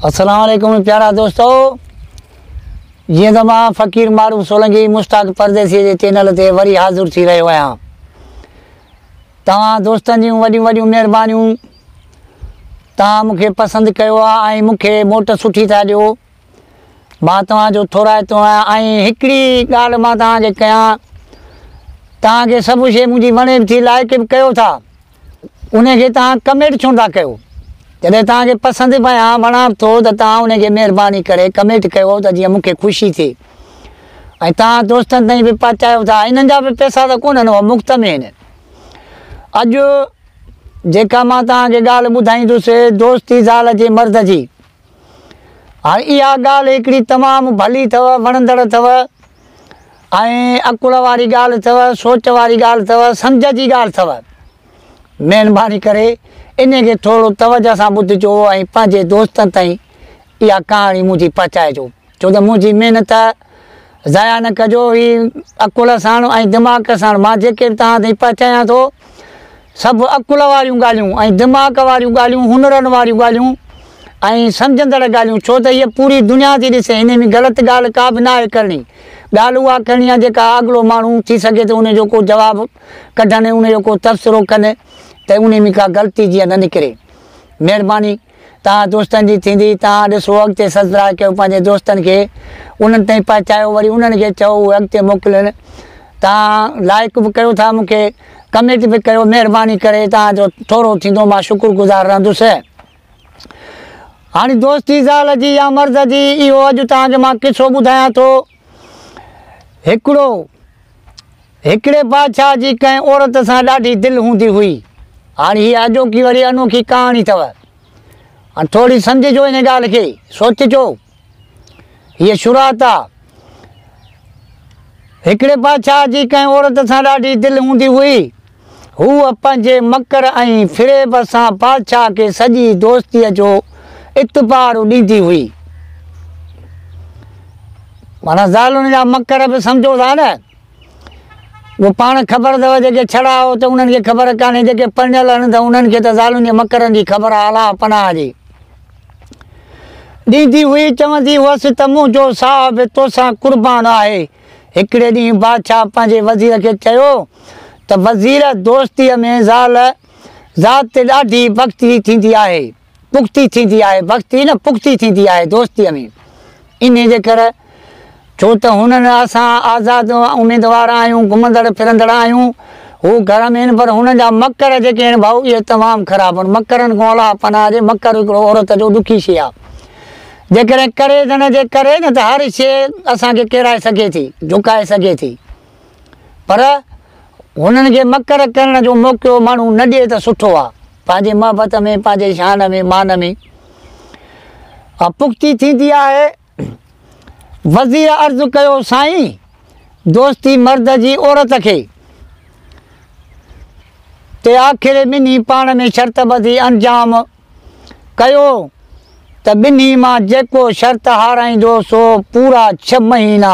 अस्सलाम वालेकुम प्यारा दोस्तों, जी तो मैं फ़कीर मारूफ सोलंकी मुश्ताक परदेसी के चैनल से वरी हाज़िर थी रहियो आहियां। तव्हां दोस्तनि जूं वॾियूं वॾियूं महिरबानियूं, तव्हां मूंखे पसंदि कयो आहे ऐं मूंखे मोट सुठी था ॾियो। मां तव्हांजो थोराइतो आहियां ऐं हिकिड़ी ॻाल्हि मां तव्हांखे कयां, तव्हांखे सभु शइ मुंहिंजी वणे बि थी, लाइक बि कयो था, उनखे तव्हां कमेंट छो था कयो? जॾहिं तव्हांखे पसंदि बि आहियां वणा थो त तव्हां उनखे महिरबानी करे कमेंट कयो त जीअं मूंखे ख़ुशी थिए। ऐं तव्हां दोस्तनि ताईं बि पहुचायो था, इन्हनि जा बि पैसा त कोन्हनि, उहे मुफ़्त में आहिनि। अॼु जेका मां तव्हांखे ॻाल्हि ॿुधाईंदुसि दोस्ती ज़ाल जे मर्द जी, हाणे इहा ॻाल्हि हिकिड़ी तमामु भली अथव, वणंदड़ अथव ऐं अकुल वारी ॻाल्हि अथव, सोच वारी ॻाल्हि अथव, सम्झ जी ॻाल्हि अथव। महिरबानी करे इनखे थोरो तवजह सां ॿुधिजो ऐं पंहिंजे दोस्तनि ताईं इहा कहाणी मुंहिंजी पहुचाइजो, छो त मुंहिंजी महिनत ज़ाया न कजो। ही अकुल सां ऐं दिमाग़ सां मां जेके बि तव्हां ताईं पहुचायां थो, सभु अकुल वारियूं ॻाल्हियूं ऐं दिमाग़ वारियूं ॻाल्हियूं, हुनरनि वारियूं ॻाल्हियूं ऐं सम्झंदड़ ॻाल्हियूं, छो त हीअ पूरी दुनिया थी ॾिसे। हिन में ग़लति ॻाल्हि का बि न आहे करणी। ॻाल्हि उहा करणी आहे जेका अॻिलो माण्हू थी सघे त उनजो को जवाबु कढनि, उनजो को तबसरो कनि त उन में का ग़लती जीअं न निकिरे। महिरबानी तव्हां दोस्तनि जी थींदी। तव्हां ॾिसो अॻिते सब्सक्राइब कयो पंहिंजे दोस्तनि खे, उन्हनि ताईं पहुचायो, वरी उन्हनि खे चओ उहे अॻिते मोकिलिनि। तव्हां लाइक बि कयो था, मूंखे कमेंट बि कयो। महिरबानी करे तव्हांजो थोरो थींदो, मां शुक्रगुज़ार रहंदुसि। हाणे दोस्ती ज़ाल जी या मर्द जी, इहो अॼु तव्हांखे मां किसो ॿुधायां थो। हिकिड़े बादशाह जी कंहिं औरत सां ॾाढी दिलि हूंदी हुई। हाणे हीअ अॼोकी वरी अनोखी कहाणी अथव, हाणे थोरी सम्झिजो हिन ॻाल्हि खे, सोचिजो। हीअ शुरूआत आहे। हिकिड़े बादशाह जी कंहिं औरत सां ॾाढी दिलि हूंदी हुई। हूअ पंहिंजे मकर ऐं फ़िरेब सां बादशाह खे सॼी दोस्तीअ जो इतबारु ॾींदी हुई। माना ज़ालुनि जा मकर बि सम्झो था न, उहो पाण ख़बर अथव, जेके छड़ाओ त उन्हनि खे ख़बर कान्हे, जेके परिणियल आहिनि त उन्हनि खे त ज़ालुनि जे मकरनि जी ख़बर आहे, अलाह पनाह जी। ॾींदी हुई, चवंदी हुअसि त मुंहिंजो साह बि तोसां कुर्बान आहे। हिकिड़े ॾींहुं बादशाह पंहिंजे वज़ीर खे चयो त वज़ीर, दोस्तीअ में ज़ात ॾाढी भक्ति थींदी आहे, पुख़्ती थींदी आहे, भक्ति न पुख़्ती थींदी आहे दोस्तीअ में। इन जे करे छो त हुननि असां आज़ादु उमेदवार आहियूं, घुमंदड़ फिरंदड़ आहियूं, हू घर में आहिनि, पर हुननि जा मकर जेके आहिनि भाऊ, इहे तमामु ख़राबु आहिनि। मकरनि खां अलाह पनाह जे। मकर हिकिड़ो औरत जो ॾुखी शइ आहे। जेकॾहिं करे त न जे करे न त हर शइ असांखे किराए सघे थी, झुकाए सघे थी, पर हुननि खे मकर करण जो मौक़ो माण्हू न ॾिए त सुठो आहे। पंहिंजे मोहबत में, पंहिंजे शान में, मान में पुख़्ती थींदी आहे। वज़ीर अर्ज़ु कयो, साईं, दोस्ती मर्द जी औरत खे ते आख़िर ॿिन्ही पाण में शर्त ॿधी अंजाम कयो त ॿिन्ही मां जेको शर्त हाराईंदो सो पूरा 6 महीना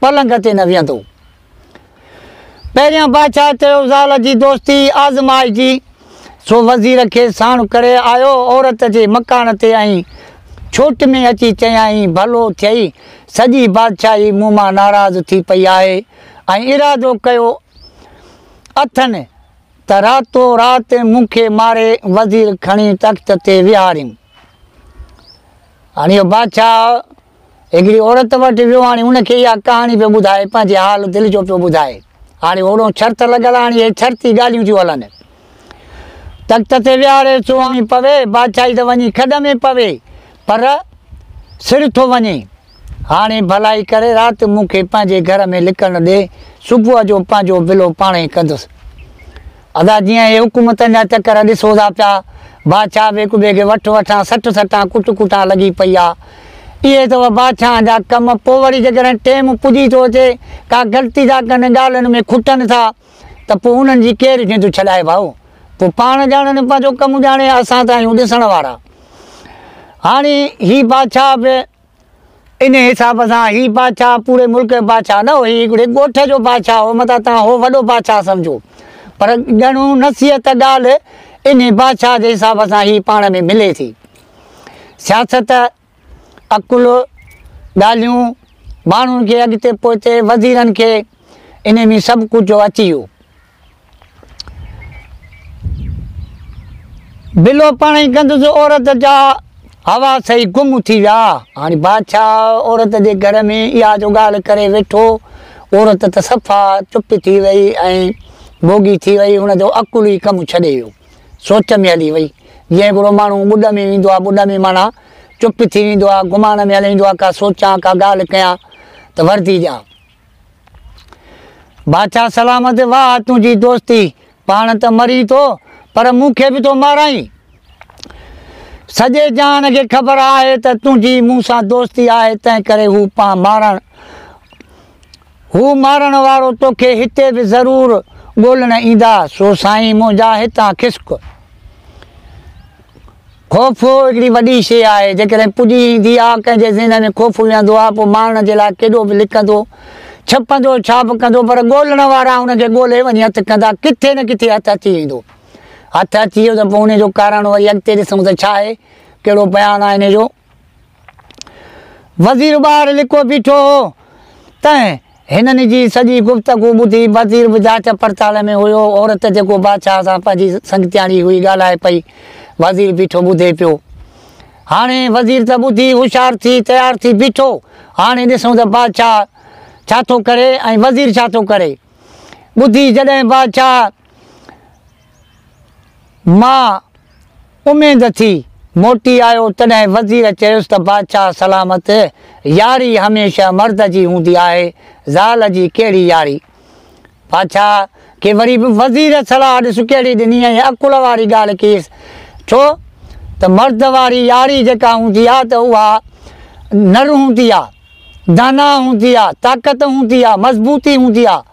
पलंग ते न विहंदो। पहिरियां बादशाह चयो ज़ाल जी दोस्ती आज़माइजी, सो वज़ीर खे साण करे आयो औरत जे मकान ते ऐं छोट में अची चयाई, भलो थियई, सॼी बादशाही मूं मां नाराज़ थी पई आहे ऐं इरादो कयो अथनि त रातो राति मूंखे मारे वज़ीर खणी तख़्त ते विहारियूं। हाणे इहो बादशाह हिकिड़ी औरत वटि वियो, हाणे उनखे इहा कहाणी पियो ॿुधाए, पंहिंजे हाल दिलि जो पियो ॿुधाए। हाणे ओड़ो शर्त लॻल, हाणे इहे शर्ती ॻाल्हियूं थियूं हलनि। तख़्त ते विहारे सो वञी पवे, बादशाही त वञी खॾ में पवे, पर सिर थो वञे। हाणे भलाई करे राति मूंखे पंहिंजे घर में लिकण ॾे, सुबुह जो पंहिंजो बिलो पाण ई कंदुसि। अदा जीअं इहे हुकूमतनि जा चकर ॾिसो था पिया, बादशाह बि हिक ॿिए खे वठां सटां कुटां लॻी पई आहे। इहे अथव बादशाह जा कम। पोइ वरी जेकॾहिं टाइम पुॼी थो अचे, का ग़लती था कनि, ॻाल्हियुनि में खुटनि था, त पोइ उन्हनि जी केरु कंहिंजो छॾाए भाऊ। पोइ पाण ॼाणनि, पंहिंजो कमु ॼाणे, असां त आहियूं ॾिसण वारा। हाणे ही बादशाह बि इन हिसाब सां, ही बादशाह पूरे मुल्क जो बादशाह न हो, ही हिकिड़े ॻोठ जो बादशाह हो। मथां तव्हां हो वॾो बादशाह सम्झो, पर ॼणू नसीहत ॻाल्हि इन बादशाह जे हिसाब सां ही पाण में मिले थी। सियासत अकुल ॻाल्हियूं माण्हुनि खे अॻिते पोइते वज़ीरनि खे इन में सभु कुझु अची वियो। बिलो पाण ई कंदुसि औरत जा हवा सही गुम थी विया। हाणे बादशाह औरत जे घर में इहा जो ॻाल्हि करे वेठो, औरत त सफ़ा चुप थी वई ऐं भोगी थी वई, हुनजो अकुल ई कमु छॾे वियो, सोच में हली वई। जीअं हिकिड़ो माण्हू ॿुॾ में वेंदो आहे, ॿुॾ में माना चुप थी वेंदो आहे, घुमाण में हली वेंदो आहे, का सोचां का ॻाल्हि कयां त वर्ती ॾियां। बादशाह सलामत, वाह तुंहिंजी दोस्ती, पाण त मरी थो पर मूंखे बि थो माराई। सॼे जहान खे ख़बर आहे त तुंहिंजी मूं सां दोस्ती आहे, तंहिं करे हू मारण वारो तोखे हिते बि ज़रूरु ॻोल्हण ईंदा। सो साईं मुंहिंजा हितां खिसक। ख़ौफ़ हिकिड़ी वॾी शइ आहे, जेकॾहिं पुॼी ईंदी आहे कंहिंजे ज़हन में ख़ौफ़ वेहंदो आहे, पोइ मारण जे लाइ केॾो बि लिखंदो, छपंदो, छा बि कंदो, पर ॻोल्हण वारा हुनखे ॻोल्हे वञी हथु कंदा, किथे न किथे हथु अची वेंदो। हथु अची वियो त पोइ हुनजो कारण वरी अॻिते ॾिसूं त छा आहे, कहिड़ो बयानु आहे हिन जो। वज़ीर ॿाहिरि लिको बीठो हो त हिननि जी सॼी गुफ़्तगू ॿुधी वज़ीर बि जांच पड़ताल में हुयो। औरत जेको बादशाह सां पंहिंजी संगतियाणी हुई ॻाल्हाए पई, वज़ीर बीठो ॿुधे पियो। हाणे वज़ीर त ॿुधी होशियारु थी तयारु थी बीठो। हाणे ॾिसूं त बादशाह छा थो करे ऐं वज़ीर छा थो करे। ॿुधी जॾहिं बादशाह मां उमेद थी मोटी आयो, तॾहिं वज़ीर चयुसि त बादशाह सलामत, यारी हमेशह मर्द जी हूंदी आहे, ज़ाल जी कहिड़ी यारी। बादशाह खे वरी बि वज़ीर सलाह ॾिस कहिड़ी ॾिनी ऐं अकुल वारी ॻाल्हि कईसि। छो त मर्द वारी यारी जेका हूंदी आहे त उहा नर हूंदी आहे, दाना हूंदी आहे, ताक़त हूंदी आहे, मज़बूती हूंदी आहे।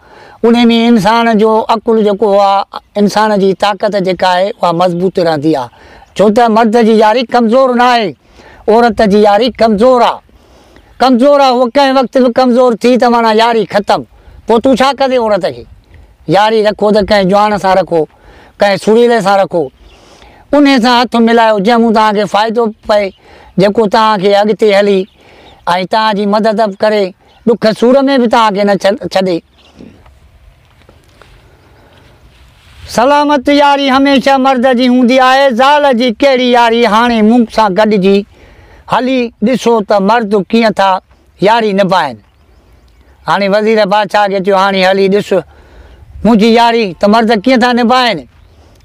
उन में इंसान जो अकुल जेको आहे, इंसान जी ताक़त जेका आहे उहा मज़बूत रहंदी आहे। छो त मर्द जी यारी कमज़ोर न आहे, औरत जी यारी कमज़ोर आहे। कमज़ोर आहे, उहा कंहिं वक़्तु बि कमज़ोर थी त माना यारी ख़तमु। पोइ तूं छा कंदे औरत खे? यारी रखो त कंहिं जवान सां रखो, कंहिं सुरीले सां रखो, उन सां हथु मिलायो जंहिं तव्हांखे फ़ाइदो पए, जेको तव्हांखे अॻिते हली ऐं तव्हांजी मदद बि करे, ॾुख सूर में बि तव्हांखे न छॾे। सलामत यारी हमेशह मर्द जी हूंदी आहे, ज़ाल जी कहिड़ी यारी। हाणे मूं सां गॾिजी हली ॾिसो त मर्द कीअं था यारी निभाइनि। हाणे वज़ीर बादशाह खे चयो, हाणे हली ॾिस मुंहिंजी यारी त मर्द कीअं था निभाइनि।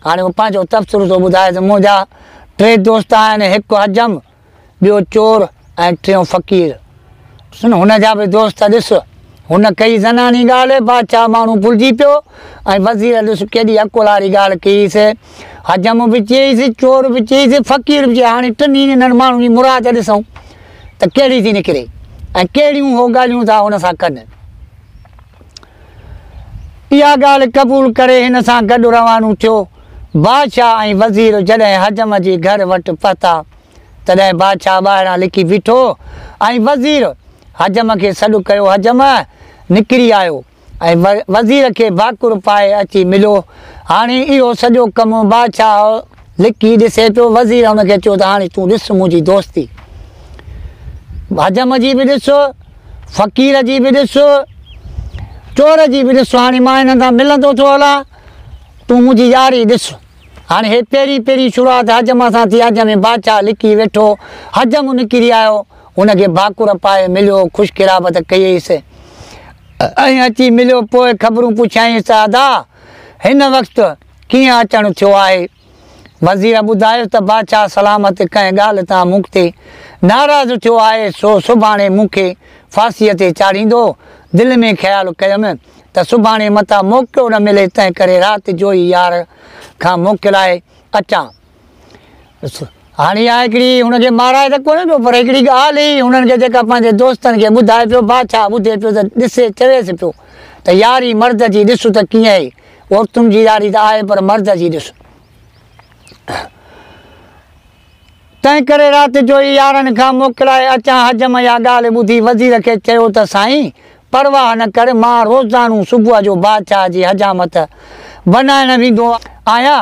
हाणे उहो पंहिंजो तबसरो थो ॿुधाए त मुंहिंजा 3 दोस्त आहिनि, हिकु हजम, ॿियो चोर ऐं टियों फ़क़ीर। सुन, हुनजा बि दोस्त ॾिस। हुन कई ज़नानी ॻाल्हि, बादशाह माण्हू भुलिजी पियो ऐं वज़ीर ॾिस केॾी अकुल वारी ॻाल्हि कईसि। हजम बि चयईसि, चोर बि चयईसि, फ़क़ीर बि चई। हाणे टिनी हिननि माण्हुनि जी मुराद ॾिसूं त कहिड़ी थी निकिरे ऐं कहिड़ियूं हो ॻाल्हियूं था हुन सां कनि। इहा ॻाल्हि क़बूल करे हिन सां गॾु रवानो थियो। बादशाह ऐं वज़ीर जॾहिं हजम जे घर वटि पहुता, तॾहिं बादशाह ॿाहिरां लिकी बीठो ऐं वज़ीर हजम खे सॾु कयो। हजम निकिरी आयो ऐं वज़ीर खे भाकुर पाए अची मिलियो। हाणे इहो सॼो कमु बादशाह लिकी ॾिसे पियो। वज़ीर हुनखे चयो त हाणे तूं ॾिस मुंहिंजी दोस्ती, हजम जी बि ॾिस, फ़क़ीर जी बि ॾिस, चोर जी बि ॾिस। हाणे मां हिननि सां मिलंदो थो हलां, तूं मुंहिंजी यारी ॾिस। हाणे हे पहिरीं शुरूआति हजम सां थी। हजम में बादशाह लिकी वेठो, हजम निकिरी आयो, हुनखे भाकुर पाए मिलियो, ख़ुशि किराबत कयईसि ऐं अची मिलियो। पोइ ख़बरूं पुछाईंसि त अदा हिन वक़्तु कीअं अचणु थियो आहे। वज़ीर ॿुधायो त बादशाह सलामत कंहिं ॻाल्हि तां मूं ते नाराज़ थियो आहे, सो सुभाणे मूंखे फांसीअ ते चाढ़ींदो। दिलि में ख़्यालु कयुमि त सुभाणे मथां मौक़ो न मिले, तंहिं करे राति जो ई यार खां मोकिलाए अचां। हाणे इहा हिकिड़ी हुनखे माराए त कोन्हे पियो, पर हिकिड़ी ॻाल्हि ई हुननि खे जेका पंहिंजे दोस्तनि खे ॿुधाए पियो। बादशाह ॿुधे पियो त ॾिसे चवेसि पियो त यारी मर्द जी ॾिस त कीअं आहे। औरतुनि जी यारी त आहे पर मर्द जी ॾिस। तंहिं करे राति जो ई यारनि खां मोकिलाए अचां। हजम इहा ॻाल्हि ॿुधी वज़ीर खे चयो त साईं परवाह न कर, मां रोज़ानो सुबुह जो बादशाह जी हजामत बनाइण वेंदो आहियां।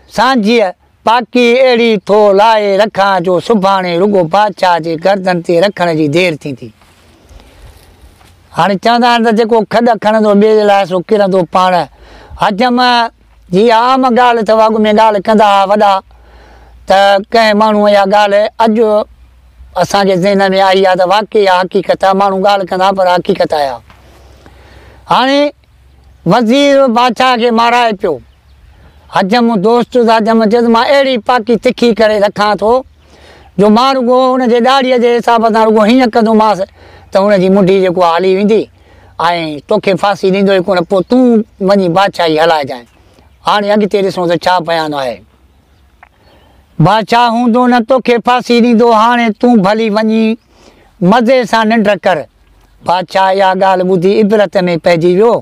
सांझीअ पाकी अहिड़ी थो लाहे रखां जो सुभाणे रुगो बादशाह जे गर्दन ते रखण जी देरि थींदी। हाणे चवंदा आहिनि त जेको खॾ खणंदो ॿिए जे लाइ सो किरंदो पाण। हजम जी आम ॻाल्हि अथव, अॻु में ॻाल्हि कंदा हुआ वॾा त कंहिं माण्हूअ इहा ॻाल्हि अॼु असांजे ज़हन में आई आहे त वाक़ई आहे, हक़ीक़त आहे, माण्हू ॻाल्हि कंदा पर हक़ीक़त आहे। हाणे वज़ीर बादशाह खे माराए पियो। हजम दोस्त हजम चएसि मां अहिड़ी पाकी तिखी करे रखां थो जो मां रुगो हुनजे ॾाड़ीअ जे हिसाब सां रुगो हीअं कंदोमांसि त हुनजी मुंडी जेको आहे हली वेंदी ऐं तोखे फांसी ॾींदो ई कोन, पोइ तूं वञी बादशाही हलाइजांइ। हाणे अॻिते ॾिसूं त छा बयानु आहे। बादशाह हूंदो न तोखे फांसी ॾींदो, हाणे तूं भली वञी मज़े सां निंड कर। बादशाह इहा ॻाल्हि ॿुधी इबरत में पइजी वियो